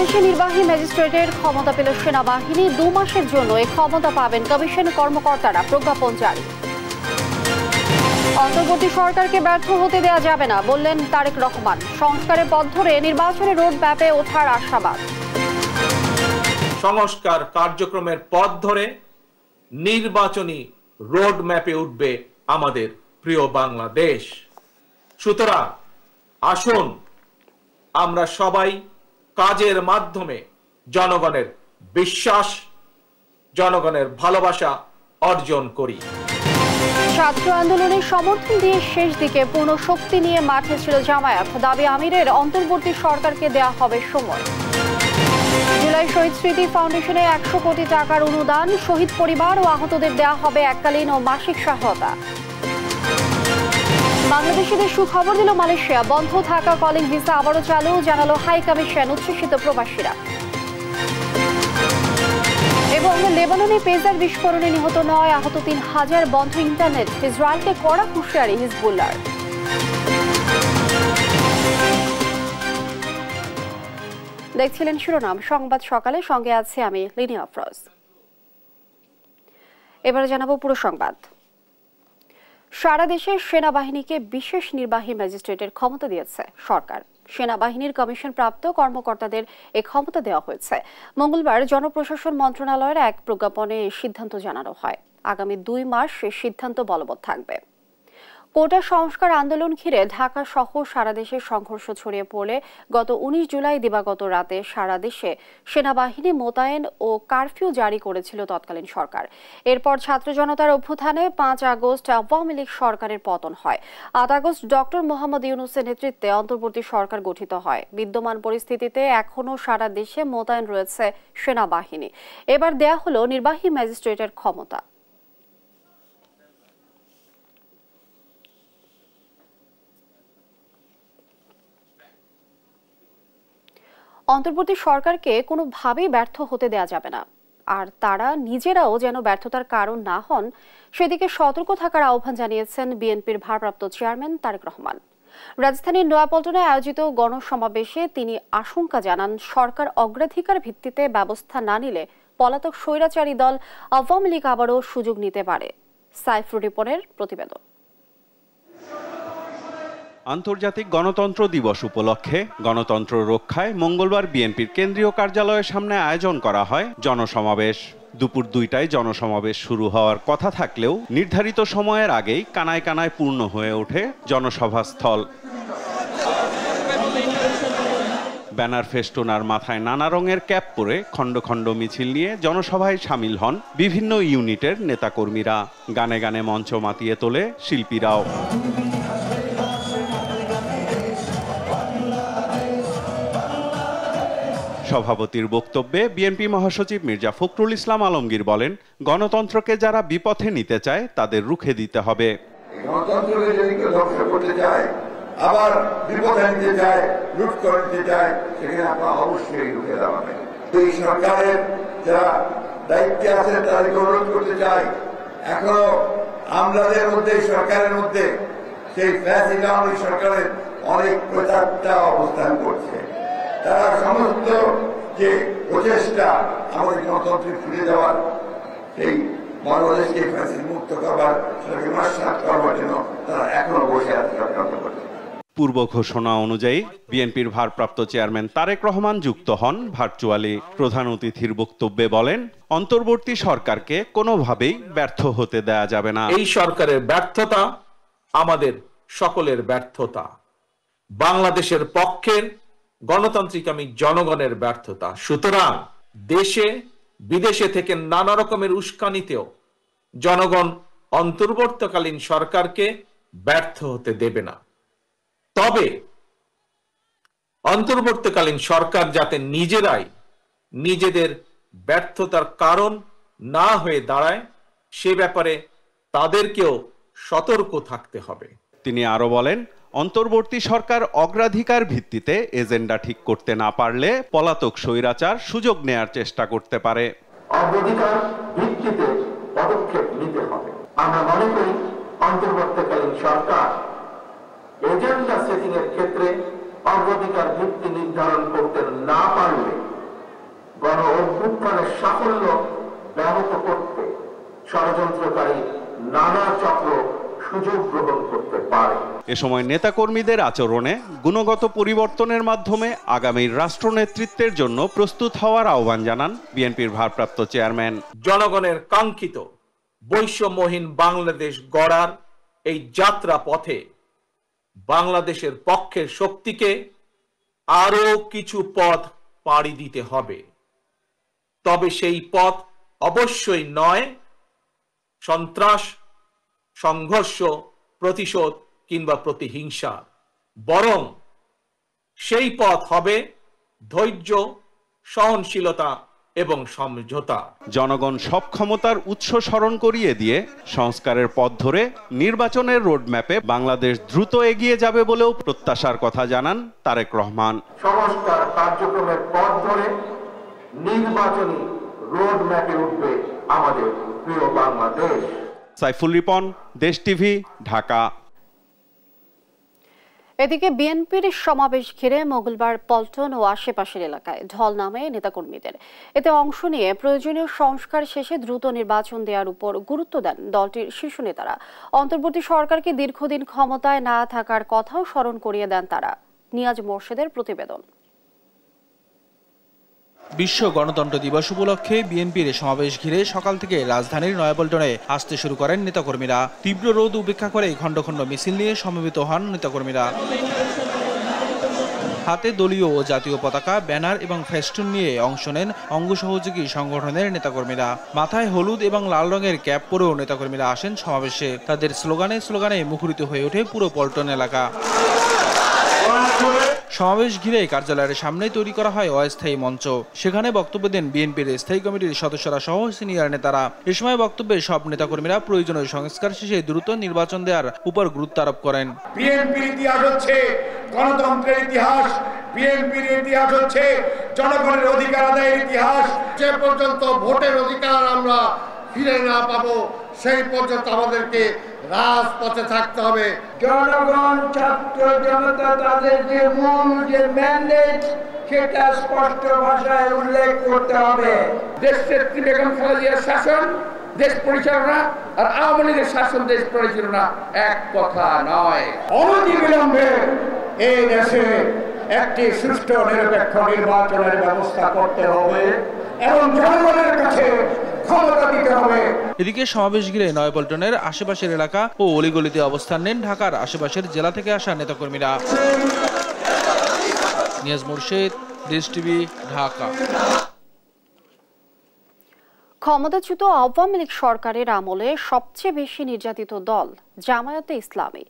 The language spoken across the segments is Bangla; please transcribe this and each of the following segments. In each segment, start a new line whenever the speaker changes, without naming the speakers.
দেশে নির্বাহী ম্যাজিস্ট্রেটের ক্ষমতা পেল সেনাবাহিনী। 2 মাসের জন্য এই ক্ষমতা পাবেন কমিশন কর্মকর্তারা, প্রজ্ঞাপন জারি। অন্তর্বর্তী সরকারকে ব্যর্থ হতে দেওয়া যাবে না বললেন তারেক রহমান। সংস্কারের পথ ধরে নির্বাচনের রোড ম্যাপে ওঠার আশাবাদ।
সংস্কার কার্যক্রমের পথ ধরে নির্বাচনী রোড ম্যাপে উঠবে আমাদের প্রিয় বাংলাদেশ। সুতরাং আসুন আমরা সবাই কাজের মাধ্যমে জনগণের বিশ্বাস, জনগণের ভালোবাসা অর্জন করি।
ছাত্র আন্দোলনের সমর্থন দিয়ে শেষ দিকে পূর্ণ শক্তি নিয়ে মাঠে ছিল জামায়াত। দাবি আমিরের, অন্তর্বর্তী সরকারকে দেয়া হবে সময়। জুলাই শহীদ স্মৃতি ফাউন্ডেশনে 100 কোটি টাকার অনুদান। শহীদ পরিবার ও আহতদের দেয়া হবে এককালীন ও মাসিক সহায়তা। বাংলাদেশিদের সুখবর দিল মালয়েশিয়া। বন্ধ থাকা কলিং ভিসা আবারও চালু, জানালো হাই কমিশন। উচ্ছ্বসিত প্রবাসীরা। এবং লেবাননে পেজার বিস্ফোরণে নিহত 9, আহত 3000। বন্ধ ইন্টারনেট। ইসরায়েলকে কড়া হুঁশিয়ারি হিজবুল্লাহর। দেখছিলেন শিরোনাম সংবাদ সকালে, সঙ্গে আছে আমি লিনিয়া আফরোজ। এবারে জানাবো পুরো সংবাদ। সারা দেশে সেনাবাহিনীকে বিশেষ নির্বাহী ম্যাজিস্ট্রেটের ক্ষমতা দিয়েছে সরকার। সেনাবাহিনীর কমিশন প্রাপ্ত কর্মকর্তাদের এই ক্ষমতা দেওয়া হয়েছে। মঙ্গলবার জনপ্রশাসন মন্ত্রণালয়ের এক প্রজ্ঞাপনে এই সিদ্ধান্ত জানানো হয়। আগামী 2 মাস এই সিদ্ধান্ত বলবৎ থাকবে। কোটা সংস্কার আন্দোলন ঘিরে ঢাকা সহ সারা দেশে সংঘর্ষ ছড়িয়ে পড়লে গত 19 জুলাই দিবাগত রাতে সারা দেশে সেনাবাহিনী মোতায়েন ও কারফিউ জারি করেছিল তৎকালীন সরকার। এরপর ছাত্র জনতার অভ্যুত্থানে 5 আগস্ট আওয়ামী লীগ সরকারের পতন হয়। 8 আগস্ট ডক্টর মোহাম্মদ ইউনূসের নেতৃত্বে অন্তর্বর্তী সরকার গঠিত হয়। বিদ্যমান পরিস্থিতিতে এখনও সারা দেশে মোতায়েন রয়েছে সেনাবাহিনী। এবার দেয়া হলো নির্বাহী ম্যাজিস্ট্রেটের ক্ষমতা। অন্তর্বর্তী সরকারকে কোনোভাবেই ব্যর্থ হতে দেয়া যাবে না, আর তারা নিজেরাও যেন ব্যর্থতার কারণ না হন সেদিকে সতর্ক থাকার আহ্বান জানিয়েছেন বিএনপির ভারপ্রাপ্ত চেয়ারম্যান তারেক রহমান। রাজধানীর নয়াপল্টনে আয়োজিত গণসমাবেশে তিনি আশঙ্কা জানান, সরকার অগ্রাধিকার ভিত্তিতে ব্যবস্থা না নিলে পলাতক স্বৈরাচারী দল আওয়ামী লীগ আবারও সুযোগ নিতে পারে। সাইফুর রিপনের প্রতিবেদন।
আন্তর্জাতিক গণতন্ত্র দিবস উপলক্ষে গণতন্ত্র রক্ষায় মঙ্গলবার বিএনপির কেন্দ্রীয় কার্যালয়ের সামনে আয়োজন করা হয় জনসমাবেশ। দুপুর 2টায় জনসমাবেশ শুরু হওয়ার কথা থাকলেও নির্ধারিত সময়ের আগেই কানায় কানায় পূর্ণ হয়ে ওঠে জনসভাস্থল। ব্যানার, ফেস্টুন আর মাথায় নানা রঙের ক্যাপ পরে খণ্ড খণ্ড মিছিল নিয়ে জনসভায় সামিল হন বিভিন্ন ইউনিটের নেতাকর্মীরা। গানে গানে মঞ্চ মাতিয়ে তোলে শিল্পীরাও। সভাপতির বক্তব্যে বিএনপি মহাসচিব মির্জা ফখরুল ইসলাম আলমগীর বলেন, গণতন্ত্রকে যারা বিপথে নিতে চায় তাদের রুখে দিতে হবে।
গণতন্ত্রকে যদি কেউ ধ্বংস করতে চায়, আবার বিপথে নিতে চায়, লুট করে নিতে চায়, সেখানে আপনারা অবশ্যই রুখে দাঁড়াবেন। এই সরকারের যারা দায়িত্বে আছে তাদেরকে অনুরোধ করতে চাই, এখনো আমলাদের মধ্যে, সরকারের মধ্যে সেই ফ্যাসিস্ট আওয়ামী সরকারের অনেক প্রচারটা অবস্থান করছে। তারা সমস্ত যে প্রচেষ্টা আমাদের গণতন্ত্রে ফিরে যাওয়ার, সেই বাংলাদেশকে ফ্যাসিস্ট মুক্ত করবার, সেটাকে নস্যাৎ করবার জন্য তারা এখনো বসে আছে চক্রান্ত করছে।
পূর্ব ঘোষণা অনুযায়ী বিএনপির ভারপ্রাপ্ত চেয়ারম্যান তারেক রহমান যুক্ত হন ভার্চুয়ালি। প্রধান অতিথির বক্তব্যে বলেন, অন্তর্বর্তী সরকারকে কোনোভাবেই ব্যর্থ হতে দেয়া যাবে না।
এই সরকারের ব্যর্থতা আমাদের সকলের ব্যর্থতা, বাংলাদেশের পক্ষের গণতান্ত্রিক আমি জনগণের ব্যর্থতা। সুতরাং দেশে বিদেশে থেকে নানা রকমের উস্কানিতেও জনগণ অন্তর্বর্তীকালীন সরকারকে ব্যর্থ হতে দেবে না। তবে অন্তর্বর্তীকালীন সরকার যাতে নিজেরাই নিজেদের ব্যর্থতার কারণ না হয়ে দাঁড়ায়, সে ব্যাপারে তাদেরকেও সতর্ক থাকতে হবে।
তিনি আরো বলেন, অন্তর্বর্তী সরকার অগ্রাধিকার ভিত্তিতে এজেন্ডা ঠিক করতে না পারলে পলাতক স্বৈরাচার সুযোগ নেয়ার চেষ্টা করতে পারে।
অগ্রাধিকার ভিত্তিতে পদক্ষেপ নিতে হবে। আমরা মনে করি অন্তর্বর্তীকালীন সরকার এজেন্ডা সেটিং এর ক্ষেত্রে অগ্রাধিকার ভিত্তি নির্ধারণ করতে না পারলে গণ অভ্যুত্থানের সাফল্য ব্যাহত করতে ষড়যন্ত্রকারী নানা চক্র সুযোগ গ্রহণ করতে পারে।
এ সময় নেতাকর্মীদের আচরণে গুণগত পরিবর্তনের মাধ্যমে আগামীর রাষ্ট্রনেতৃত্বের জন্য প্রস্তুত হওয়ার আহ্বান জানান বিএনপির ভারপ্রাপ্ত চেয়ারম্যান।
জনগণের কাঙ্ক্ষিত বৈষম্যহীন বাংলাদেশ গড়ার এই যাত্রা পথে বাংলাদেশের পক্ষের শক্তিকে আরো কিছু পথ পাড়ি দিতে হবে। তবে সেই পথ অবশ্যই নয় সন্ত্রাস, সংঘর্ষ, প্রতিশোধ কিংবা প্রতিহিংসা, বরং সেই পথ হবে ধৈর্য, সহনশীলতা এবং সমঝোতা।
জনগণ সব ক্ষমতার উৎস স্মরণ করিয়ে দিয়ে সংস্কারের পথ ধরে নির্বাচনের রোডম্যাপে বাংলাদেশ দ্রুত এগিয়ে যাবে বলেও প্রত্যাশার কথা জানান তারেক রহমান।
সংস্কার কার্যক্রমের পথ ধরে নির্বাচনী রোডম্যাপে উঠবে আমাদের প্রিয় বাংলাদেশ।
সাইফুল রিপন, দেশ টিভি, ঢাকা।
এদিকে বিএনপির সমাবেশ ঘিরে মঙ্গলবার পল্টন ও আশেপাশের এলাকায় ঢল নামে নেতাকর্মীদের। এতে অংশ নিয়ে প্রয়োজনীয় সংস্কার শেষে দ্রুত নির্বাচন দেওয়ার উপর গুরুত্ব দেন দলটির শীর্ষ নেতারা। অন্তর্বর্তী সরকারকে দীর্ঘদিন ক্ষমতায় না থাকার কথাও স্মরণ করিয়ে দেন তারা। নিয়াজ মোর্শেদের প্রতিবেদন।
বিশ্ব গণতন্ত্র দিবস উপলক্ষে বিএনপির সমাবেশ ঘিরে সকাল থেকে রাজধানীর নয়াপল্টনে আসতে শুরু করেন নেতাকর্মীরা। তীব্র রোদ উপেক্ষা করে খণ্ড খণ্ড মিছিল নিয়ে সমবেত হন নেতাকর্মীরা। হাতে দলীয় ও জাতীয় পতাকা, ব্যানার এবং ফেস্টুন নিয়ে অংশ নেন অঙ্গ সহযোগী সংগঠনের নেতাকর্মীরা। মাথায় হলুদ এবং লাল রঙের ক্যাপ পরেও নেতাকর্মীরা আসেন সমাবেশে। তাদের স্লোগানে মুখরিত হয়ে ওঠে পুরো পল্টন এলাকা। সমাবেশ ঘিরে কার্যালয়ের সামনে তৈরি করা হয় অস্থায়ী মঞ্চ। সেখানে বক্তব্য দেন বিএনপির স্থায়ী কমিটির সদস্যরা সহ সিনিয়র নেতারা। এ সময় বক্তব্যে সব নেতাকর্মীরা প্রয়োজনীয় সংস্কার শেষে দ্রুত নির্বাচন দেওয়ার উপর গুরুত্ব আরোপ করেন।
বিএনপির ইতিহাস হচ্ছে গণতন্ত্রের ইতিহাস, বিএনপির ইতিহাস হচ্ছে জনগণের অধিকার আদায়ের ইতিহাস। যে পর্যন্ত ভোটের অধিকার আমরা ফিরে না পাবো সেই পর্যন্ত আমাদেরকে রাজপথে থাকতে হবে।
জনগণ, ছাত্র জনতা তাদের যে মূল যে ম্যান্ডেট সেটা স্পষ্ট ভাষায় উল্লেখ করতে হবে।
দেশনেত্রী বেগম খালেদা জিয়ার শাসন দেশ পরিচালনা আর আওয়ামী লীগের শাসন দেশ পরিচালনা এক কথা নয়। অনতিবিলম্বে এই দেশে একটি সুষ্ঠু নিরপেক্ষ নির্বাচনের ব্যবস্থা করতে হবে এবং জনগণের কাছে ক্ষমতা দিতে হবে।
এদিকে সমাবেশ ঘিরে নয়াপল্টনের আশেপাশের এলাকা ও অলিগলিতে অবস্থান নেন ঢাকার আশেপাশের জেলা থেকে আসা নেতাকর্মীরা। নিয়াজ মোর্শেদ, দেশ টিভি, ঢাকা।
ক্ষমতাচ্যুত আওয়ামী লীগ সরকারের আমলে সবচেয়ে বেশি নির্যাতিত দল জামায়াতে ইসলামী।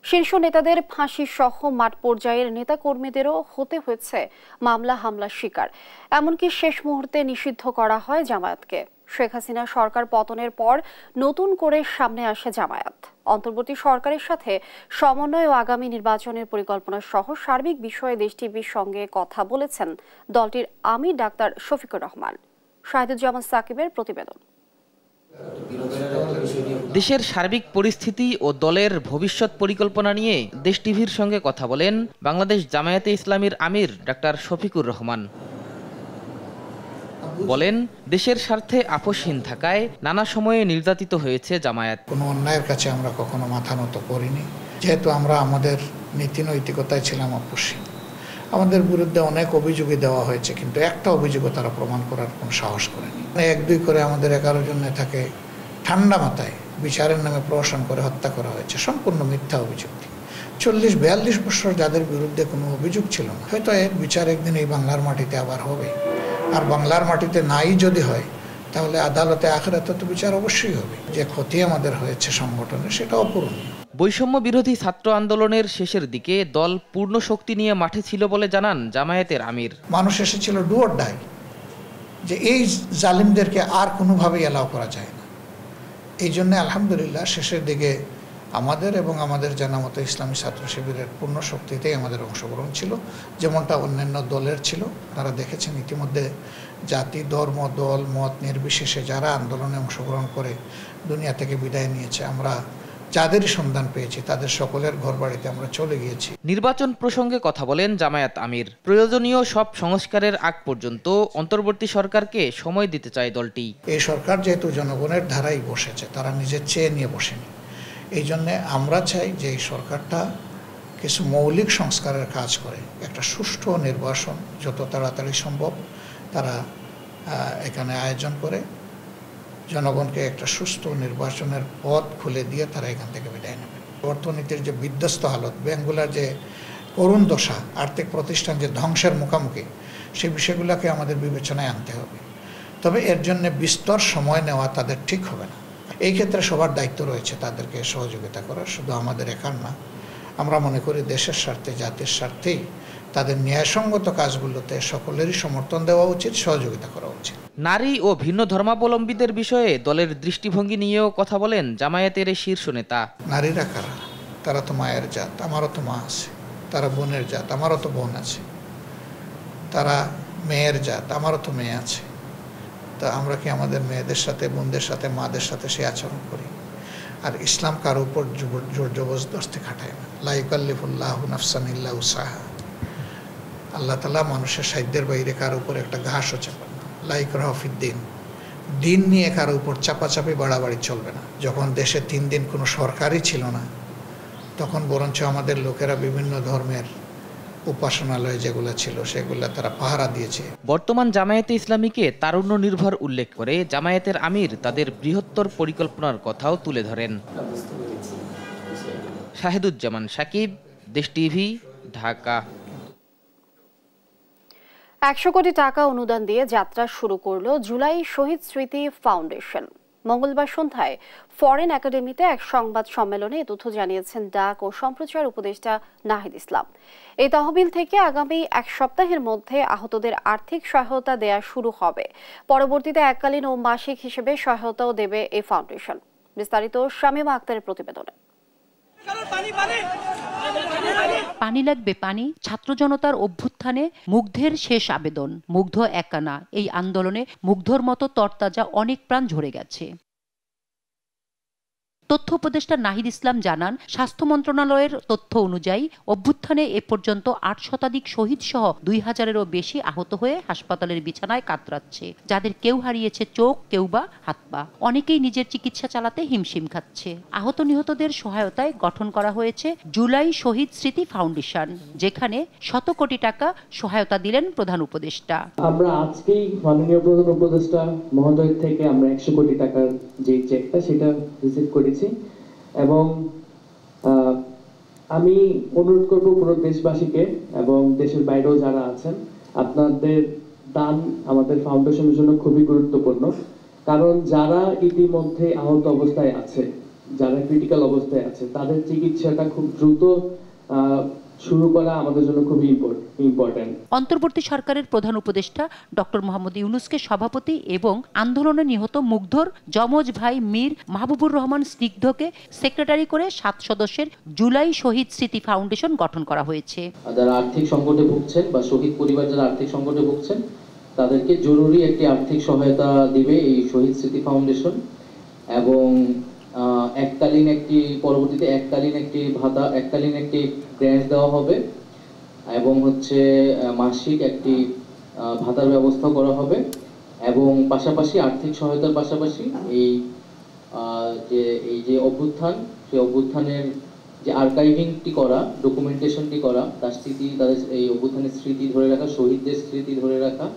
শীর্ষ নেতাদের ফাঁসি সহ মাঠ পর্যায়ের নেতাকর্মীদেরও হতে হয়েছে মামলা হামলার শিকার। এমনকি শেষ মুহূর্তে নিষিদ্ধ করা হয় জামায়াতকে। শেখ হাসিনা সরকার পতনের পর নতুন করে সামনে আসে জামায়াত। অন্তর্বর্তী সরকারের সাথে সমন্বয় ও আগামী নির্বাচনের পরিকল্পনা সহ সার্বিক বিষয়ে দেশ টিভির সঙ্গে কথা বলেছেন দলটির আমির ডাক্তার শফিকুর রহমান। শাহিদুজ্জামান সাকিবের প্রতিবেদন।
দেশের সার্বিক পরিস্থিতি ও দলের ভবিষ্যৎ পরিকল্পনা নিয়ে দেশ টিভির সঙ্গে কথা বলেন বাংলাদেশ জামায়াতে ইসলামীর আমির ডাক্তার শফিকুর রহমান। বলেন, দেশের স্বার্থে আপোষহীন থাকায় নানা সময়ে নির্যাতিত হয়েছে জামায়াত।
কোনো অন্যায়ের কাছে আমরা কখনো মাথা নত করিনি, যেহেতু আমরা আমাদের নীতি নৈতিকতায় ছিলাম আপোষহীন। আমাদের বিরুদ্ধে অনেক অভিযোগই দেওয়া হয়েছে, কিন্তু একটা অভিযোগও তারা প্রমাণ করার কোনো সাহস করেনি। 1-2 করে আমাদের 11 জন নেতাকে ঠান্ডা মাথায় বিচারের নামে প্রহসন করে হত্যা করা হয়েছে, সম্পূর্ণ মিথ্যা অভিযোগ। 40-42 বছর যাদের বিরুদ্ধে কোনো অভিযোগ ছিল না, হয়তো এর বিচার একদিন এই বাংলার মাটিতে আবার হবে। আর বাংলার মাটিতে নাই যদি হয়, তাহলে আদালতে আখিরাতে তো বিচার অবশ্যই হবে। যে ক্ষতি আমাদের হয়েছে সংগঠনে, সেটা অপূরণীয়।
বৈষম্য বিরোধী ছাত্র আন্দোলনের শেষের দিকে দল পূর্ণ শক্তি নিয়ে মাঠে ছিল বলে জানান জামায়াতের আমির।
মানুষ এসেছিল ডু অর ডাই, যে এই জালিমদেরকে আর কোনোভাবেই এলাও করা যায় না। এই জন্য আলহামদুলিল্লাহ শেষের দিকে আমাদের এবং আমাদের জানামত ইসলামী ছাত্র শিবিরের পূর্ণ শক্তিতেই আমাদের অংশগ্রহণ ছিল, যেমনটা অন্যান্য দলের ছিল। তারা দেখেছেন ইতিমধ্যে জাতি, ধর্ম, দল, মত নির্বিশেষে যারা আন্দোলনে অংশগ্রহণ করে দুনিয়া থেকে বিদায় নিয়েছে, আমরা যাদেরই সন্ধান পেয়েছি তাদের সকলের ঘর বাড়িতে আমরা চলে গিয়েছি।
নির্বাচন প্রসঙ্গে কথা বলেন জামায়াত আমির। প্রয়োজনীয় সব সংস্কারের আগ পর্যন্ত অন্তর্বর্তী সরকারকে সময় দিতে চায় দলটি।
এই সরকার যেহেতু জনগণের ধারাই বসেছে, তারা নিজের চেয়ে নিয়ে বসেনি, এই জন্যে আমরা চাই যে এই সরকারটা কিছু মৌলিক সংস্কারের কাজ করে একটা সুষ্ঠু নির্বাচন যত তাড়াতাড়ি সম্ভব তারা এখানে আয়োজন করে জনগণকে একটা সুষ্ঠু নির্বাচনের পথ খুলে দিয়ে তারা এখান থেকে বিদায় নেবে। অর্থনীতির যে বিধ্বস্ত হালত, ব্যাংকগুলোর যে করুণ দশা, আর্থিক প্রতিষ্ঠান যে ধ্বংসের মুখোমুখি, সেই বিষয়গুলোকে আমাদের বিবেচনায় আনতে হবে। তবে এর জন্য বিস্তর সময় নেওয়া তাদের ঠিক হবে না। এই ক্ষেত্রে সবার দায়িত্ব রয়েছে তাদেরকে সহযোগিতা করার, শুধু আমাদের একার না। আমরা মনে করি দেশের স্বার্থে, জাতির স্বার্থেই তাদের ন্যায়সঙ্গত কাজগুলোতে সকলেরই সমর্থন দেওয়া উচিত, সহযোগিতা করা উচিত।
নারী ও ভিন্ন ধর্মাবলম্বীদের বিষয়ে দলের দৃষ্টিভঙ্গি নিয়েও কথা বলেন জামায়াতের শীর্ষ নেতা।
নারীরা কারা? তারা তো মায়ের জাত, আমারও তো মা আছে। তারা বোনের জাত, আমারও তো বোন আছে। তারা মেয়ের জাত, আমারও তো মেয়ে আছে। তা আমরা কি আমাদের মেয়েদের সাথে, বোনদের সাথে, মাদের সাথে সেই আচরণ করি? আর ইসলাম কারো উপর জোর জবরদস্তি খাটায় না। লা ইউকাল্লিফুল্লাহু নাফসান ইল্লা উসাহা। আল্লাহ তাআলা মানুষের সাধ্যের বাইরে কারো উপর একটা ঘাসও চাপান না। লা ইকরাহা ফিদ্দিন। দিন নিয়ে কারো উপর চাপাচাপি বাড়াবাড়ি চলবে না। যখন দেশে 3 দিন কোনো সরকারই ছিল না, তখন বরঞ্চ আমাদের লোকেরা বিভিন্ন ধর্মের উপাসনালয় যেগুলো ছিল সেগুলো তারা পাহারা দিয়েছে।
বর্তমান জামায়াতে ইসলামীকে তারুণ্য নির্ভর উল্লেখ করে জামায়াতের আমির তাদের বৃহত্তর পরিকল্পনার কথাও তুলে ধরেন। শাহিদুজ্জামান সাকিব, দেশ টিভি, ঢাকা।
100 কোটি টাকা অনুদান দিয়ে যাত্রা শুরু করলো জুলাই শহীদ স্মৃতি ফাউন্ডেশন। মঙ্গলবার সন্ধ্যায় ফরেন একাডেমিতে এক সংবাদ সম্মেলনে এ তথ্য জানিয়েছেন ডাক ও সম্প্রচার উপদেষ্টা নাহিদ ইসলাম। এই তহবিল থেকে আগামী 1 সপ্তাহের মধ্যে আহতদের আর্থিক সহায়তা দেয়া শুরু হবে। পরবর্তীতে এককালীন ও মাসিক হিসেবে সহায়তাও দেবে এই ফাউন্ডেশন। বিস্তারিত শামীমা আক্তারের প্রতিবেদনে।
পানি লাগবে পানি, ছাত্র জনতার অভ্যুত্থানে মুগ্ধের শেষ আবেদন। মুগ্ধ একা না, এই আন্দোলনে মুগ্ধর মতো তরতাজা অনেক প্রাণ ঝরে গেছে। তথ্য উপদেষ্টা নাহিদ ইসলাম জানান, স্বাস্থ্য মন্ত্রণালয়ের তথ্য অনুযায়ী অভ্যুত্থানে এ পর্যন্ত 8 শতাধিক শহীদ সহ 2000-এরও বেশি আহত হয়ে হাসপাতালের বিছানায় কাতরাচ্ছে, যাদের কেউ হারিয়েছে চোখ, কেউ বা হাত পা। অনেকেই নিজের চিকিৎসা চালাতে হিমশিম খাচ্ছে। আহত নিহতদের সহায়তায় গঠন করা হয়েছে জুলাই শহীদ স্মৃতি ফাউন্ডেশন, যেখানে 100 কোটি টাকা সহায়তা দিলেন প্রধান উপদেষ্টা।
আমরা আজকেই মাননীয় প্রধান উপদেষ্টা মহোদয় থেকে আমরা 100 কোটি টাকার যে চেকটা সেটা রিসিভ করেছি এবং আমি অনুরোধ করব পুরো দেশবাসীকে এবং দেশের বাইরেও যারা আছেন, আপনাদের দান আমাদের ফাউন্ডেশনের জন্য খুবই গুরুত্বপূর্ণ। কারণ যারা ইতিমধ্যে আহত অবস্থায় আছে, যারা ক্রিটিক্যাল অবস্থায় আছে, তাদের চিকিৎসাটা খুব দ্রুত শুরু করা আমাদের জন্য খুবই ইম্পর্টেন্ট।
অন্তর্বর্তী সরকারের প্রধান উপদেষ্টা ডক্টর মোহাম্মদ ইউনূসকে সভাপতি এবং আন্দোলনে নিহত মুগ্ধর যমজ ভাই মীর মাহবুবুর রহমান স্নিগ্ধকে সেক্রেটারি করে 7 সদস্যের জুলাই শহীদ স্মৃতি ফাউন্ডেশন গঠন করা হয়েছে।
যারা আর্থিক সংকটে ভুগছেন বা শহীদ পরিবার যারা আর্থিক সংকটে ভুগছেন, তাদেরকে জরুরি একটি আর্থিক সহায়তা দিবে এই শহীদ স্মৃতি ফাউন্ডেশন এবং পরবর্তীতে এককালীন একটি ভাতা, এককালীন একটি গ্র্যান্ট দেওয়া হবে এবং মাসিক একটি ভাতার ব্যবস্থা করা হবে এবং পাশাপাশি আর্থিক সহায়তার পাশাপাশি এই যে অভ্যুত্থান, সেই অভ্যুত্থানের যে আর্কাইভিংটি করা, ডকুমেন্টেশনটি করা, তাদের এই অভ্যুত্থানের স্মৃতি ধরে রাখা, শহীদদের স্মৃতি ধরে রাখা,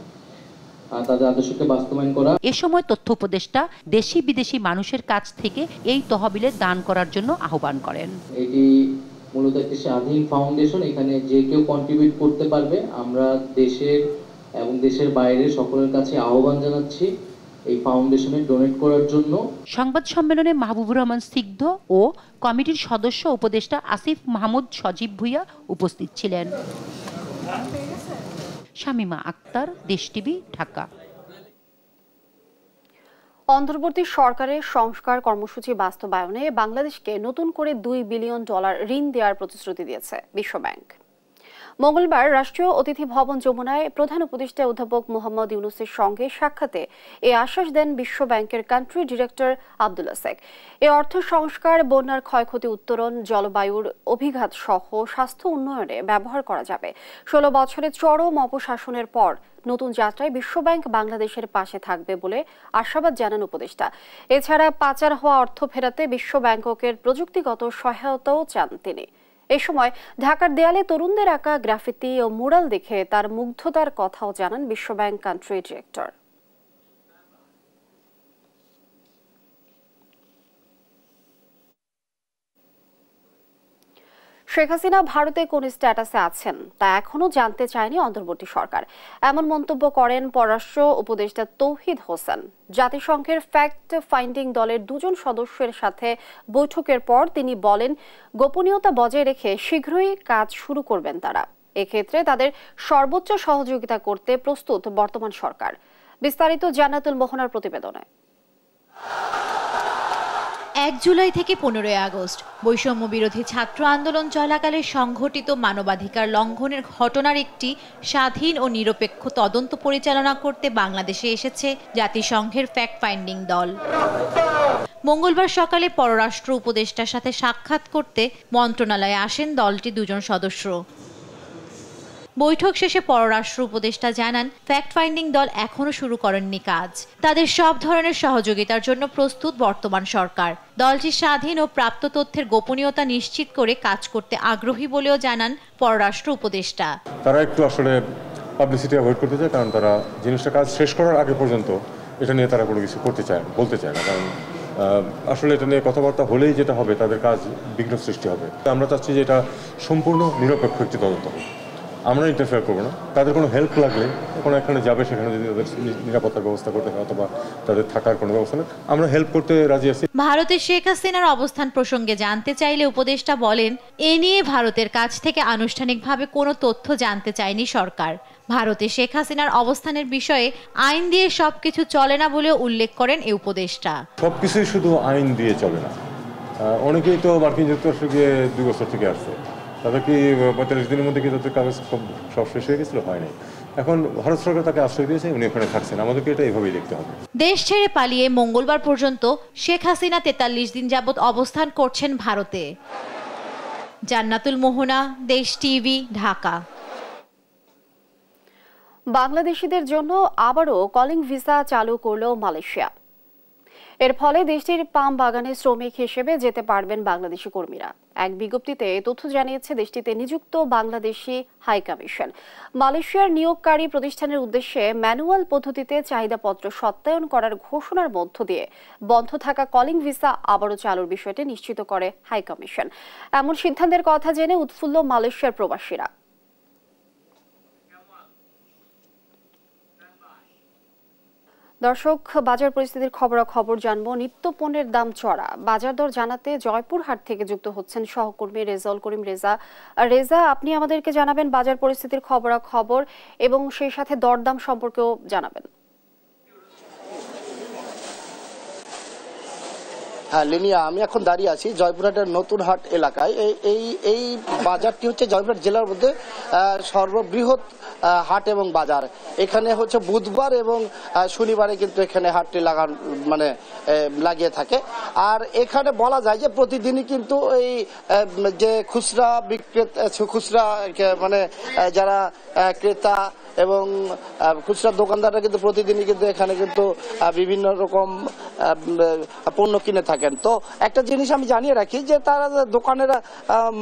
তাদের আদর্শকে বাস্তবায়ন করা।
এ সময় তথ্য উপদেষ্টা দেশি বিদেশি মানুষের কাছ থেকে এই তহবিলে দান করার জন্য আহ্বান করেন।
এটি মূলত একটি স্বাধীন ফাউন্ডেশন, এখানে যে কেউ কন্ট্রিবিউট করতে পারবে। আমরা দেশের এবং দেশের বাইরে সকলের কাছে আহ্বান জানাচ্ছি এই ফাউন্ডেশনে ডোনেট করার জন্য।
সংবাদ সম্মেলনে মাহবুবুর রহমান স্নিগ্ধ ও কমিটির সদস্য উপদেষ্টা আসিফ মাহমুদ সজীব ভুইয়া উপস্থিত ছিলেন। শামীমা আক্তার, দেশ টিভি, ঢাকা।
অন্তর্বর্তী সরকারের সংস্কার কর্মসূচি বাস্তবায়নে বাংলাদেশকে নতুন করে $2 বিলিয়ন ঋণ দেওয়ার প্রতিশ্রুতি দিয়েছে বিশ্বব্যাংক। মঙ্গলবার রাষ্ট্রীয় অতিথি ভবন যমুনায় প্রধান উপদেষ্টা অধ্যাপক মোহাম্মদ ইউনূসের সঙ্গে সাক্ষাতে এ আশ্বাস দেন বিশ্ব ব্যাংকের কান্ট্রি ডিরেক্টর আব্দুল্লাহ শেখ। এ অর্থ সংস্কার, বন্যার ক্ষয়ক্ষতি উত্তরণ, জলবায়ুর অভিঘাত সহ স্বাস্থ্য উন্নয়নে ব্যবহার করা যাবে। 16 বছরের চরম অপশাসনের পর নতুন যাত্রায় বিশ্বব্যাংক বাংলাদেশের পাশে থাকবে বলে আশাবাদ জানান উপদেষ্টা। এছাড়া পাচার হওয়া অর্থ ফেরাতে বিশ্ব ব্যাংকের প্রযুক্তিগত সহায়তাও চান তিনি। এ সময় ঢাকার দেয়ালে তরুণদের আঁকা গ্রাফিতি ও মুরাল দেখে তার মুগ্ধতার কথাও জানান বিশ্বব্যাংক কান্ট্রি ডিরেক্টর। শেখ হাসিনা ভারতে কোন স্ট্যাটাসে আছেন তা এখনো জানতে চায়নি অন্তর্বর্তী সরকার। এমন মন্তব্য করেন পররাষ্ট্র উপদেষ্টা তৌহিদ হোসেন। জাতিসংঘের ফ্যাক্ট ফাইন্ডিং দলের 2 জন সদস্যের সাথে বৈঠকের পর তিনি বলেন, গোপনীয়তা বজায় রেখে শীঘ্রই কাজ শুরু করবেন তারা। এক্ষেত্রে তাদের সর্বোচ্চ সহযোগিতা করতে প্রস্তুত বর্তমান সরকার। বিস্তারিত জান্নাতুল মোহনার প্রতিবেদনে।
1 জুলাই থেকে 15 আগস্ট বৈষম্য বিরোধী ছাত্র আন্দোলন চলাকালে সংঘটিত মানবাধিকার লঙ্ঘনের ঘটনার একটি স্বাধীন ও নিরপেক্ষ তদন্ত পরিচালনা করতে বাংলাদেশে এসেছে জাতিসংঘের ফ্যাক্ট ফাইন্ডিং দল। মঙ্গলবার সকালে পররাষ্ট্র উপদেষ্টার সাথে সাক্ষাৎ করতে মন্ত্রণালয়ে আসেন দলটির 2 জন সদস্য। বৈঠক শেষে পররাষ্ট্র উপদেষ্টা জানান, ফ্যাক্ট ফাইন্ডিং দল এখনো শুরু করেননি কাজ। তাদের সব ধরনের সহযোগিতার জন্য প্রস্তুত বর্তমান সরকার। দলটি স্বাধীন ও প্রাপ্ত তথ্যের গোপনীয়তা নিশ্চিত করে কাজ করতে আগ্রহী বলেও জানান পররাষ্ট্র উপদেষ্টা।
তারা একটু আসলে পাবলিসিটি অ্যাভয়েড করতে চায়, কারণ তারা জিনিসটা কাজ শেষ করার আগে পর্যন্ত এটা নিয়ে তারা কোনো কিছু করতে চায় বলতে চায় না, কারণ আসলে এটা নিয়ে কথাবার্তা হলেই যেটা হবে তাদের কাজ বিঘ্ন সৃষ্টি হবে। আমরা চাচ্ছি যে এটা সম্পূর্ণ নিরপেক্ষ একটি তদন্ত হবে। আমরা ইন্টারফেয়ার করবো না। তাদের কোনো হেল্প লাগলে কোনো এখানে যাবে, সেখানে যদি তাদের নিরাপত্তার ব্যবস্থা করতে হয় অথবা তাদের থাকার কোনো ব্যবস্থা নেই, আমরা হেল্প করতে রাজি আছি।
ভারতে শেখ হাসিনার অবস্থান প্রসঙ্গে জানতে চাইলে উপদেষ্টা বলেন, এ নিয়ে ভারতের কাছ থেকে আনুষ্ঠানিকভাবে কোনো তথ্য জানতে চায়নি সরকার। ভারতে শেখ হাসিনার অবস্থানের বিষয়ে আইন দিয়ে সবকিছু চলে না বলেও উল্লেখ করেন এই উপদেষ্টা।
সবকিছুই শুধু আইন দিয়ে চলে না। অনেকেই তো মার্কিন যুক্তরাষ্ট্রে গিয়ে 2 বছর থেকে আসছে, তাদের কি 45 দিনের মধ্যে কি তাদের কাগজ সব শেষ হয়ে গেছিল? হয়নি। এখন ভারত সরকার তাকে আশ্রয় দিয়েছে, উনি ওখানে থাকছেন। আমাদেরকে এটা এইভাবেই দেখতে হবে।
দেশ ছেড়ে পালিয়ে মঙ্গলবার পর্যন্ত শেখ হাসিনা 43 দিন যাবৎ অবস্থান করছেন ভারতে। জান্নাতুল মোহনা, দেশ টিভি, ঢাকা।
বাংলাদেশিদের জন্য আবারও কলিং ভিসা চালু করল মালয়েশিয়া। এর ফলে দেশটির পাম বাগানে শ্রমিক হিসেবে যেতে পারবেন বাংলাদেশি কর্মীরা। এক বিজ্ঞপ্তিতে তথ্য জানিয়েছে দেশটিতে নিযুক্ত বাংলাদেশি হাই কমিশন। মালয়েশিয়ার নিয়োগকারী প্রতিষ্ঠানের উদ্দেশ্যে ম্যানুয়াল পদ্ধতিতে চাহিদাপত্র সত্যায়ন করার ঘোষণার মধ্য দিয়ে বন্ধ থাকা কলিং ভিসা আবারও চালুর বিষয়টি নিশ্চিত করে হাই কমিশন। এমন সিদ্ধান্তের কথা জেনে উৎফুল্ল মালয়েশিয়ার প্রবাসীরা। দর্শক, বাজার পরিস্থিতির খবরাখবর জানবো। নিত্য পণ্যের দাম চড়া, বাজার দর জানাতে জয়পুরহাট থেকে যুক্ত হচ্ছেন সহকর্মী রেজাউল করিম রেজা। রেজা, আপনি আমাদেরকে জানাবেন বাজার পরিস্থিতির খবরাখবর এবং সেই সাথে দরদাম সম্পর্কেও জানাবেন।
হ্যাঁ লিনিয়া, আমি এখন দাঁড়িয়ে আছি জয়পুরহাটের নতুন হাট এলাকায়। এই বাজারটি হচ্ছে জয়পুরহাট জেলার মধ্যে সর্ববৃহৎ হাট এবং বাজার। এখানে হচ্ছে বুধবার এবং শনিবারে কিন্তু এখানে হাটটি লাগিয়ে থাকে। আর এখানে বলা যায় যে প্রতিদিনই কিন্তু এই যে খুচরা বিক্রেতা, খুচরা যারা ক্রেতা এবং খুচরা দোকানদাররা কিন্তু প্রতিদিনই কিন্তু এখানে কিন্তু বিভিন্ন রকম পণ্য কিনে থাকেন। তো একটা জিনিস আমি জানিয়ে রাখি যে তারা দোকানের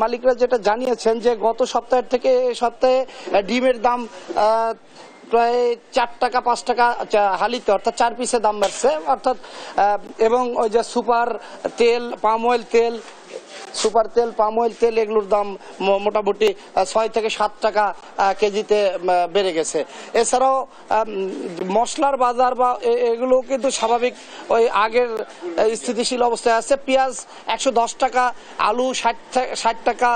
মালিকরা যেটা জানিয়েছেন যে গত সপ্তাহের থেকে সপ্তাহে ডিমের দাম প্রায় 4 টাকা 5 টাকা হালিতে, অর্থাৎ 4 পিসের দাম বাড়ছে, অর্থাৎ এবং ওই যে সুপার তেল, পাম অয়েল তেল, সুপার তেল, পাম অয়েল তেল এগুলোর দাম মোটামুটি 6 থেকে 7 টাকা কেজিতে বেড়ে গেছে। এছাড়াও মশলার বাজার বা এগুলো কিন্তু স্বাভাবিক ওই আগের স্থিতিশীল অবস্থায় আছে। পেঁয়াজ 110 টাকা, আলু 60 টাকা,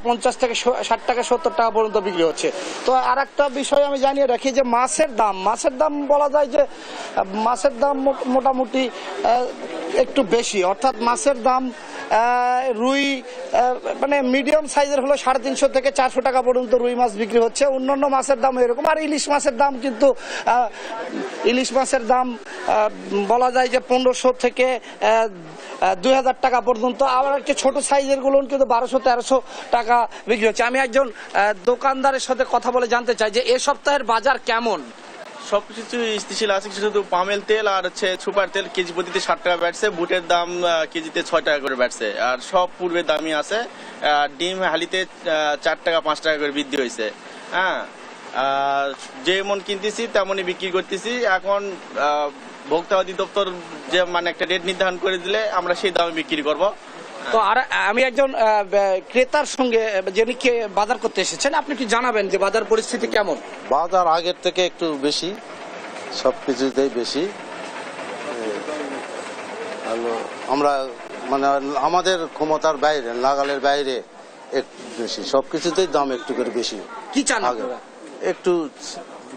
50 থেকে 60 টাকা 70 টাকা পর্যন্ত বিক্রি হচ্ছে। তো আর একটা বিষয় আমি জানিয়ে রাখি যে মাছের দাম বলা যায় যে মাছের দাম মোটামুটি একটু বেশি, অর্থাৎ মাছের দাম রুই মানে মিডিয়াম সাইজের হলো 350 থেকে 400 টাকা পর্যন্ত রুই মাছ বিক্রি হচ্ছে। অন্যান্য মাছের দাম এরকম। আর ইলিশ মাছের দাম কিন্তু বলা যায় যে 1500 থেকে 2000 টাকা পর্যন্ত। আবার একটা ছোট সাইজের গুলো কিন্তু 1200-1300 টাকা বিক্রি হচ্ছে। আমি একজন দোকানদারের সাথে কথা বলে জানতে চাই যে এ সপ্তাহের বাজার কেমন।
সবকিছু স্থিতিশীল আছে, শুধু পামেল তেল আর হচ্ছে সুপার তেল কেজি প্রতিতে 60 টাকা বাড়ছে, বুটের দাম কেজিতে 6 টাকা করে বাড়ছে, আর সব পূর্বের দামই আছে। ডিম হালিতে 4 টাকা 5 টাকা করে বৃদ্ধি হয়েছে। হ্যাঁ, যেমন কিনতেছি তেমনই বিক্রি করতেছি। এখন ভোক্তা অধিদপ্তর যে মানে একটা রেট নির্ধারণ করে দিলে আমরা সেই দামে বিক্রি করব।
তো আর আমি একজন ক্রেতার সঙ্গে যিনি বাজার করতে এসেছেন, আপনি কি জানাবেন যে বাজার পরিস্থিতি কেমন?
বাজার আগের থেকে একটু বেশি, সবকিছুতেই বেশি। আমরা মানে আমাদের ক্ষমতার বাইরে, নাগালের বাইরে একটু বেশি, সবকিছুতেই দাম একটু করে বেশি।
কি চান?
একটু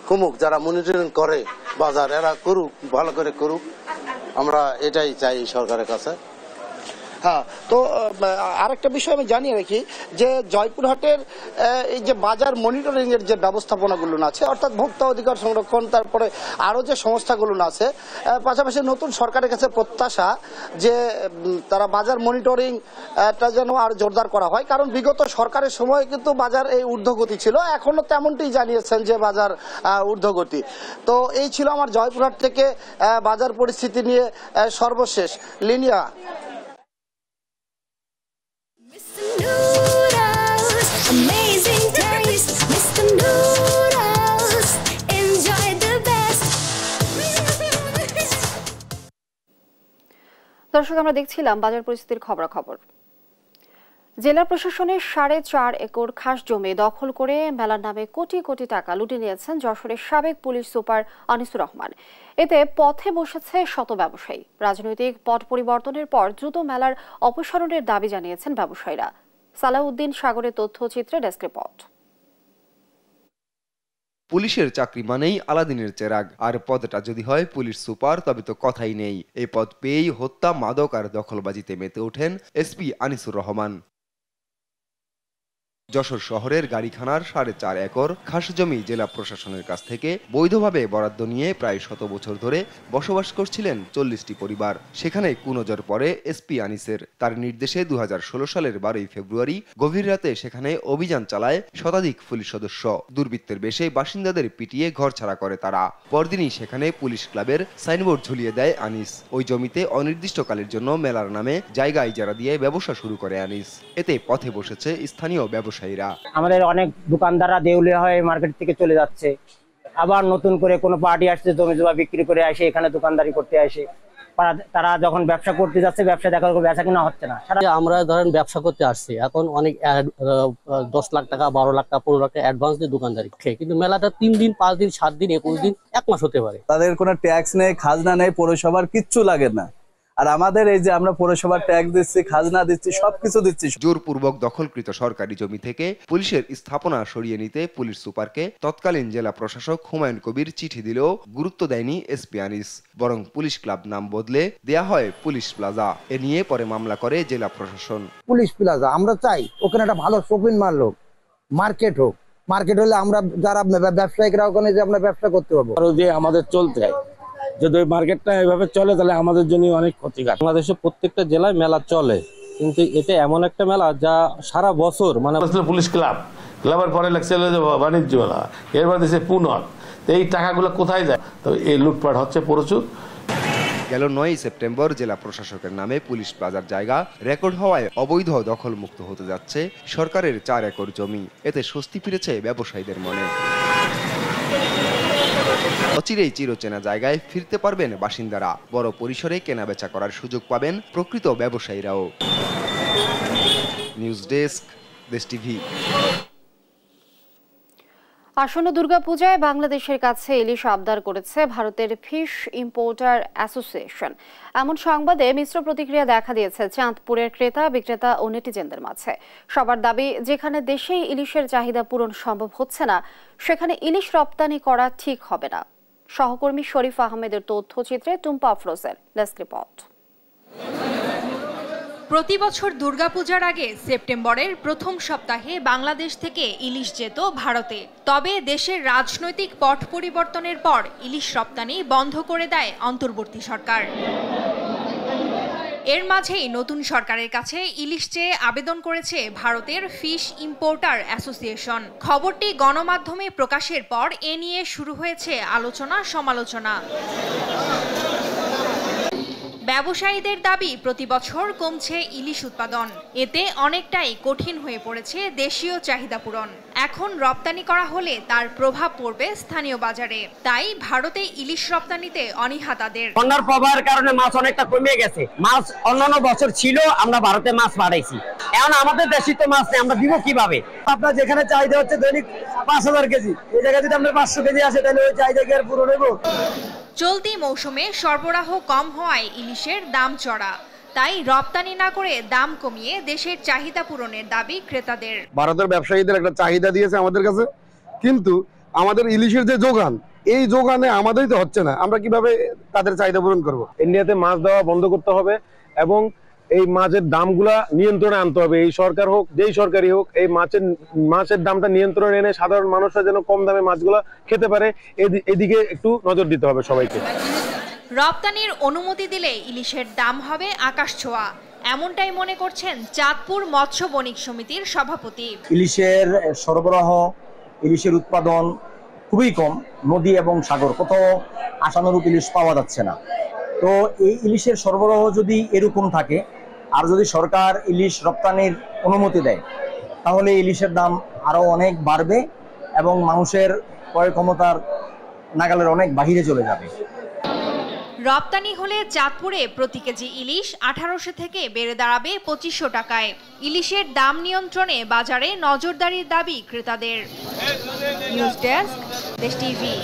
কমুক, যারা মনিটরিং করে বাজার এরা করুক, ভালো করে করুক, আমরা এটাই চাই সরকারের কাছে।
হ্যাঁ, তো আরেকটা বিষয় আমি জানিয়ে রাখি যে জয়পুরহাটের এই যে বাজার মনিটরিং এর যে ব্যবস্থাপনাগুলো আছে, অর্থাৎ ভোক্তা অধিকার সংরক্ষণ, তারপরে আরো যে সংস্থাগুলো আছে, পাশাপাশি নতুন সরকারের কাছে প্রত্যাশা যে তারা বাজার মনিটরিংটা যেন আরো জোরদার করা হয়। কারণ বিগত সরকারের সময় কিন্তু বাজার এই ঊর্ধ্বগতি ছিল, এখনো তেমনটি জানিয়েছেন যে বাজার ঊর্ধ্বগতি। তো এই ছিল আমার জয়পুরহাট থেকে বাজার পরিস্থিতি নিয়ে সর্বশেষ। লিনিয়া।
Amazing taste, Mr. Noodles. Enjoy the best.
দর্শক, আমরা দেখছিলাম বাজার পরিস্থিতির খবরাখবর। জেলা প্রশাসনের 4.5 একর খাস জমি দখল করে মেলার নামে কোটি কোটি টাকা লুটে নিয়েছেন যশোরের সাবেক পুলিশ সুপার আনিসুর রহমান। এতে পথে বসেছে শত ব্যবসায়ী। রাজনৈতিক পট পরিবর্তনের পর দ্রুত মেলার অপসারণের দাবি জানিয়েছেন ব্যবসায়ীরা। সালাউদ্দিন সাগরের তথ্যচিত্রে ডেস্ক রিপোর্ট।
পুলিশের চাকরি মানেই আলাদিনের চেরাগ, আর পদটা যদি হয় পুলিশ সুপার তবে তো কথাই নেই। এই পদ পেয়েই হত্যা, মাদক আর দখলবাজিতে মেতে ওঠেন এসপি আনিসুর রহমান। যশোর শহরের গাড়িখানার 4.5 একর খাস জমি জেলা প্রশাসনের কাছ থেকে বৈধভাবে বরাদ্দ নিয়ে প্রায় 100 বছর ধরে বসবাস করছিলেন 40টি পরিবার। সেখানে কুনজর পড়ে এসপি আনিসের। তার নির্দেশে 2016 সালের 12 ফেব্রুয়ারি গভীর রাতে সেখানে অভিযান চালায় শতাধিক পুলিশ সদস্য। দুর্বৃত্তের বেশে বাসিন্দাদের পিটিয়ে ঘরছাড়া করে তারা। পরদিনই সেখানে পুলিশ ক্লাবের সাইনবোর্ড ঝুলিয়ে দেয় আনিস। ওই জমিতে অনির্দিষ্টকালের জন্য মেলার নামে জায়গা ইজারা দিয়ে ব্যবসা শুরু করে আনিস। এতে পথে বসেছে স্থানীয় ব্যবসায়ীরা।
আমাদের অনেক দোকানদাররা দেউলিয়া হয়ে মার্কেট থেকে চলে যাচ্ছে, আবার নতুন করে কোনো পার্টি আসছে জমি জমা বিক্রি করে আসে এখানে দোকানদারি করতে আসে। তারা যখন ব্যবসা করতে যাচ্ছে ব্যবসা দেখা বেচা কিনা হচ্ছে না।
আমরা ধরেন ব্যবসা করতে আসছি, এখন অনেক 10 লাখ টাকা 12 লাখ টাকা 15 লাখ টাকা অ্যাডভান্স দিয়ে দোকানদারি, কিন্তু মেলাটা 3 দিন 5 দিন 7 দিন 21 দিন 1 মাস হতে পারে।
তাদের কোনো ট্যাক্স নেই, খাজনা নেই, পৌরসভার কিচ্ছু লাগে না। আর আমাদের এই যে আমরা পৌরসভার ট্যাক্স দিচ্ছি, খাজনা দিচ্ছি, সবকিছু দিচ্ছি।
জোরপূর্বক দখলকৃত সরকারি জমি থেকে পুলিশের স্থাপনা সরিয়ে নিতে পুলিশ সুপারকে তৎকালীন জেলা প্রশাসক হুমায়ুন কবির চিঠি দিলেও গুরুত্ব দেয়নি এসপি আনিস, বরং পুলিশ ক্লাব নাম বদলে দেয়া হয় পুলিশ প্লাজা। এ নিয়ে পরে মামলা করে জেলা প্রশাসন।
পুলিশ প্লাজা আমরা চাই ওখানে একটা ভালো শপিং মল হোক, মার্কেট হোক। মার্কেট হলে আমরা যারা ব্যবসায়িকরা ওখানে যে আমরা ব্যবসা করতে পারবো।
যে আমাদের চলতে হয়, যদি ওই মার্কেটটা এভাবে চলে তাহলে আমাদের জন্য অনেক ক্ষতিকর। বাংলাদেশের প্রত্যেকটা জেলায় মেলা চলে, কিন্তু এটা এমন একটা মেলা যা সারা বছর মানে
পুলিশ ক্লাবের পরে লাগছে বাণিজ্য মেলা, এরপর দেশে পুনর, এই টাকাগুলো কোথায় যায়? তো এই লুটপাট হচ্ছে প্রচুর।
গেল 9 সেপ্টেম্বর জেলা প্রশাসকের নামে পুলিশ প্লাজার জায়গা রেকর্ড হওয়ায় অবৈধ দখল মুক্ত হতে যাচ্ছে সরকারের 4 একর জমি। এতে স্বস্তি ফিরেছে ব্যবসায়ীদের মনে। অচিরেই চিরচেনা জায়গায় ফিরতে পারবেন বাসিন্দারা। বড় পরিসরে কেনাবেচা করার সুযোগ পাবেন প্রকৃত ব্যবসায়ীরাও। নিউজ ডেস্ক, দেশ টিভি।
আসন্ন দুর্গাপূজায় বাংলাদেশের কাছে ইলিশ আবদার করেছে ভারতের ফিশ ইম্পোর্টার অ্যাসোসিয়েশন। এমন সংবাদে মিশ্র প্রতিক্রিয়া দেখা দিয়েছে চাঁদপুরের ক্রেতা বিক্রেতা ও নেটিজেনদের মাঝে। সবার দাবি, যেখানে দেশেই ইলিশের চাহিদা পূরণ সম্ভব হচ্ছে না সেখানে ইলিশ রপ্তানি করা ঠিক হবে না। সহকর্মী শরীফ আহমেদের তথ্যচিত্রে টুম্পা আফরোজের ডেস্ক রিপোর্ট।
প্রতি বছর দুর্গাপূজার আগে সেপ্টেম্বরের প্রথম সপ্তাহে বাংলাদেশ থেকে ইলিশ যেত ভারতে। তবে দেশের রাজনৈতিক পট পরিবর্তনের পর ইলিশ রপ্তানি বন্ধ করে দেয় অন্তর্বর্তী সরকার। এর মাঝেই নতুন সরকারের কাছে ইলিশ চেয়ে আবেদন করেছে ভারতের ফিশ ইম্পোর্টার অ্যাসোসিয়েশন। খবরটি গণমাধ্যমে প্রকাশের পর এ নিয়ে শুরু হয়েছে আলোচনা সমালোচনা। ব্যবসায়ীদের দাবি, প্রতি বছর কমছে ইলিশ উৎপাদন, এতে অনেকটাই কঠিন হয়ে পড়েছে দেশীয় চাহিদা পূরণ। এখন রপ্তানি করা হলে তার প্রভাব পড়বে স্থানীয় বাজারে, তাই ভারতে ইলিশ রপ্তানিতে অনীহা তাদের।
বন্যার প্রভাবের কারণে মাছ অনেকটা কমে গেছে। মাছ অন্যান্য বছর ছিল, আমরা ভারতে মাছ পাঠাইছি, এখন আমাদের দেশে তো মাছ নেই, আমরা দিব কিভাবে? আপনার যেখানে চাহিদা হচ্ছে দৈনিক 5000 কেজি, এই জায়গায় যদি আপনার 500 কেজি আসে তাহলে ওই চাহিদা কি আর পূরণ হইব?
চলতি মৌসুমে সরবরাহ কম হওয়ায় ইলিশের দাম চড়া, তাই রপ্তানি না করে দাম কমিয়ে দেশের চাহিদা পূরণের দাবি ক্রেতাদের।
ভারতের ব্যবসায়ীদের একটা চাহিদা দিয়েছে আমাদের কাছে, কিন্তু আমাদের ইলিশের যে যোগান, এই যোগানে আমাদেরই তো হচ্ছে না। আমরা কিভাবে তাদের চাহিদা পূরণ করব?
ইন্ডিয়াতে মাছ দেওয়া বন্ধ করতে হবে এবং এই মাছের দামগুলা নিয়ন্ত্রণে আনতে হবে। এই সরকার হোক, যেই সরকারই হোক, এই মাছের দামটা নিয়ন্ত্রণে এনে সাধারণ মানুষরা যেন কম দামে মাছগুলা খেতে পারে, এদিকে একটু নজর দিতে হবে সবাইকে।
রপ্তানির অনুমতি দিলে ইলিশের দাম হবে আকাশ ছোঁয়া, এমনটাই মনে করছেন চাঁদপুর মৎস্য বণিক সমিতির সভাপতি।
ইলিশের সরবরাহ, ইলিশের উৎপাদন খুবই কম, নদী এবং সাগর কোথাও আশানুরূপ ইলিশ পাওয়া যাচ্ছে না। তো এই ইলিশের সরবরাহ যদি এরকম থাকে, আর যদি সরকার ইলিশ রপ্তানির অনুমতি দেয়, তাহলে ইলিশের দাম আরো অনেক বাড়বে এবং মানুষের ক্রয় ক্ষমতার নাগালের অনেক বাহিরে চলে যাবে।
রপ্তানি হলে চাঁদপুরে প্রতি কেজি ইলিশ 1800 থেকে বেড়ে দাঁড়াবে 2500 টাকায়। ইলিশের দাম নিয়ন্ত্রণে বাজারে নজরদারির দাবি ক্রেতাদের। নিউজ ডেস্ক, দেশ টিভি।